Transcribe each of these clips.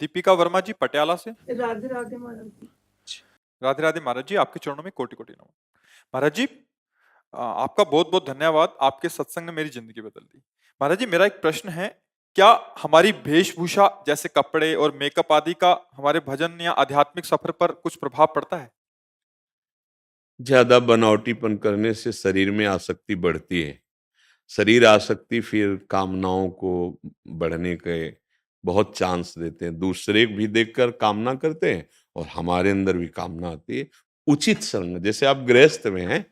दीपिका वर्मा जी पटियाला से। राधे राधे महाराज जी। राधे राधे महाराज जी, आपके चरणों में कोटि कोटि नमन। महाराज जी, आपका बहुत बहुत धन्यवाद, आपके सत्संग ने मेरी जिंदगी बदल दी। महाराज जी, मेरा एक प्रश्न है, क्या हमारी वेशभूषा जैसे कपड़े और मेकअप आदि का हमारे भजन या आध्यात्मिक सफर पर कुछ प्रभाव पड़ता है? ज्यादा बनावटीपन करने से शरीर में आसक्ति बढ़ती है। शरीर आसक्ति फिर कामनाओं को बढ़ने के बहुत चांस देते हैं। दूसरे भी देखकर कामना करते हैं और हमारे अंदर भी कामना आती है। उचित श्रृंगार, जैसे आप गृहस्थ में हैं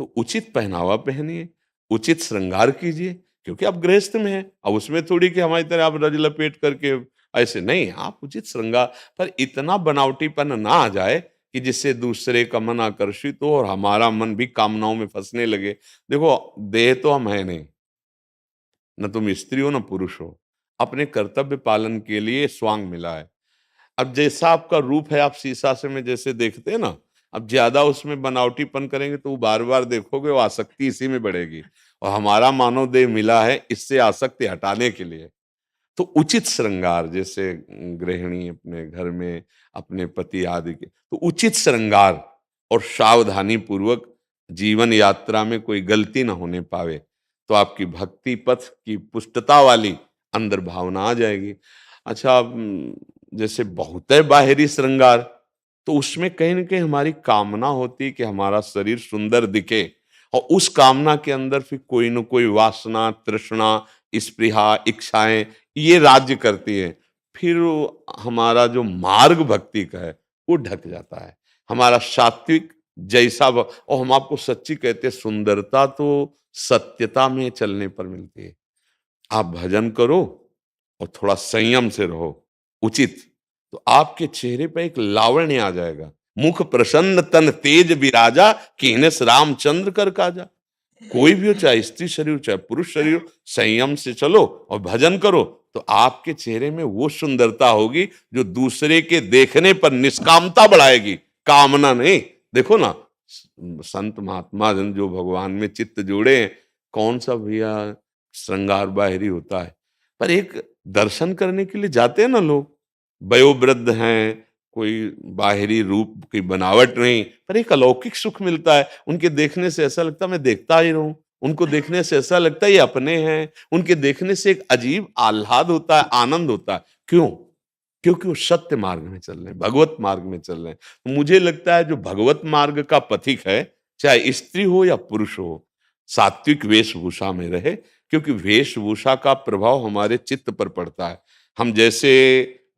तो उचित पहनावा पहनिए, उचित श्रृंगार कीजिए, क्योंकि आप गृहस्थ में हैं। अब उसमें थोड़ी कि हमारी तरह आप रज लपेट करके ऐसे नहीं, आप उचित श्रृंगार, पर इतना बनावटीपन ना आ जाए कि जिससे दूसरे का मन आकर्षित हो और हमारा मन भी कामनाओं में फंसने लगे। देखो, देह तो हम है नहीं, न तुम स्त्री हो न पुरुष हो। अपने कर्तव्य पालन के लिए स्वांग मिला है। अब जैसा आपका रूप है, आप शीशा से में जैसे देखते हैं ना, अब ज्यादा उसमें बनावटीपन करेंगे तो बार बार देखोगे, वो आसक्ति इसी में बढ़ेगी। और हमारा मानव देह मिला है इससे आसक्ति हटाने के लिए। तो उचित श्रृंगार, जैसे गृहिणी अपने घर में अपने पति आदि के, तो उचित श्रृंगार और सावधानी पूर्वक जीवन यात्रा में कोई गलती ना होने पावे, तो आपकी भक्ति पथ की पुष्टता वाली अंदर भावना आ जाएगी। अच्छा, जैसे बहुत है बाहरी श्रृंगार, तो उसमें कहीं ना कहीं हमारी कामना होती है कि हमारा शरीर सुंदर दिखे, और उस कामना के अंदर फिर कोई न कोई वासना, तृष्णा, स्पृहा, इच्छाएं ये राज्य करती है। फिर हमारा जो मार्ग भक्ति का है वो ढक जाता है। हमारा सात्विक जैसा और हम आपको सच्ची कहते हैं, सुंदरता तो सत्यता में चलने पर मिलती है। आप भजन करो और थोड़ा संयम से रहो, उचित, तो आपके चेहरे पे एक लावण्य आ जाएगा। मुख प्रसन्न तन तेज विराजा, कीनस रामचंद्र कर काजा। कोई भी हो, चाहे स्त्री शरीर हो चाहे पुरुष शरीर हो, संयम से चलो और भजन करो, तो आपके चेहरे में वो सुंदरता होगी जो दूसरे के देखने पर निष्कामता बढ़ाएगी, कामना नहीं। देखो ना, संत महात्मा जन जो भगवान में चित्त जोड़े हैं, कौन सा भैया श्रृंगार बाहरी होता है, पर एक दर्शन करने के लिए जाते हैं ना लोग, वयोवृद्ध हैं, कोई बाहरी रूप की बनावट नहीं, पर एक अलौकिक सुख मिलता है। उनके देखने से ऐसा लगता है मैं देखता ही रहूं, उनको देखने से ऐसा लगता है ये अपने हैं, उनके देखने से एक अजीब आह्लाद होता है, आनंद होता है। क्यों? क्योंकि वो सत्य मार्ग में चल रहे हैं, भगवत मार्ग में चल रहे हैं। तो मुझे लगता है जो भगवत मार्ग का पथिक है, चाहे स्त्री हो या पुरुष हो, सात्विक वेशभूषा में रहे, क्योंकि वेशभूषा का प्रभाव हमारे चित्त पर पड़ता है। हम जैसे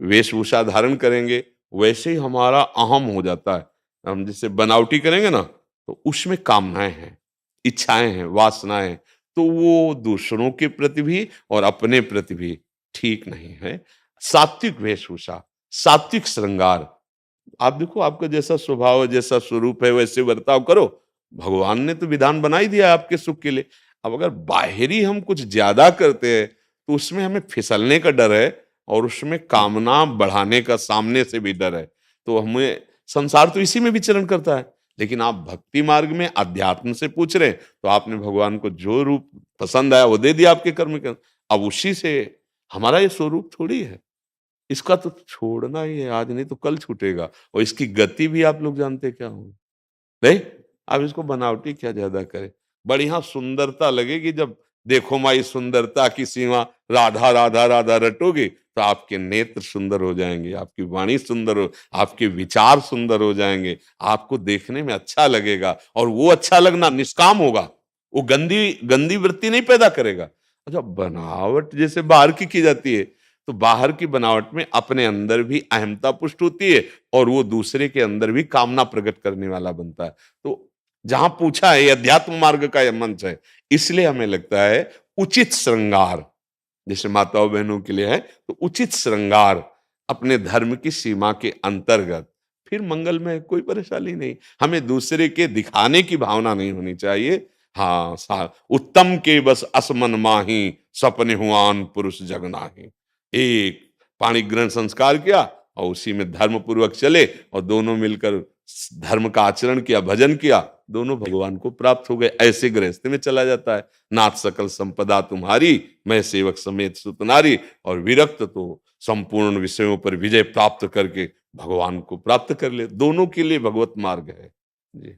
वेशभूषा धारण करेंगे वैसे ही हमारा अहम हो जाता है। हम जैसे बनावटी करेंगे ना, तो उसमें कामनाएं हैं, इच्छाएं हैं, वासनाएं हैं, तो वो दूसरों के प्रति भी और अपने प्रति भी ठीक नहीं है। सात्विक वेशभूषा, सात्विक श्रृंगार, आप देखो आपका जैसा स्वभाव है, जैसा स्वरूप है, वैसे बर्ताव करो। भगवान ने तो विधान बना ही दिया है आपके सुख के लिए। अब अगर बाहरी हम कुछ ज्यादा करते हैं तो उसमें हमें फिसलने का डर है, और उसमें कामना बढ़ाने का सामने से भी डर है। तो हमें संसार तो इसी में विचरण करता है। लेकिन आप भक्ति मार्ग में अध्यात्म से पूछ रहे हैं, तो आपने भगवान को जो रूप पसंद आया वो दे दिया आपके कर्म के। अब उसी से हमारा ये स्वरूप थोड़ी है, इसका तो छोड़ना ही है, आज नहीं तो कल छूटेगा। और इसकी गति भी आप लोग जानते क्या होगी। नहीं, आप इसको बनावटी क्या ज्यादा करें। बढ़िया सुंदरता लगेगी जब देखो माई सुंदरता की सीमा, राधा राधा राधा रटोगे तो आपके नेत्र सुंदर हो जाएंगे, आपकी वाणी सुंदर हो, आपके विचार सुंदर हो जाएंगे, आपको देखने में अच्छा लगेगा। और वो अच्छा लगना निष्काम होगा, वो गंदी गंदी वृत्ति नहीं पैदा करेगा। अच्छा, बनावट जैसे बाहर की जाती है, तो बाहर की बनावट में अपने अंदर भी अहमता पुष्ट होती है, और वो दूसरे के अंदर भी कामना प्रकट करने वाला बनता है। तो जहां पूछा है, ये अध्यात्म मार्ग का यह मंच है, इसलिए हमें लगता है उचित श्रृंगार, जैसे माताओं बहनों के लिए है, तो उचित श्रृंगार अपने धर्म की सीमा के अंतर्गत, फिर मंगल में कोई परेशानी नहीं। हमें दूसरे के दिखाने की भावना नहीं होनी चाहिए। हाँ, उत्तम के बस असमन माही, सपने हुआन पुरुष जग नाही। एक पाणी ग्रहण संस्कार किया और उसी में धर्म पूर्वक चले, और दोनों मिलकर धर्म का आचरण किया, भजन किया, दोनों भगवान को प्राप्त हो गए। ऐसे गृहस्थी में चला जाता है। नाथ सकल संपदा तुम्हारी, मैं सेवक समेत सुत नारी। और विरक्त तो संपूर्ण विषयों पर विजय प्राप्त करके भगवान को प्राप्त कर ले। दोनों के लिए भगवत मार्ग है। जी।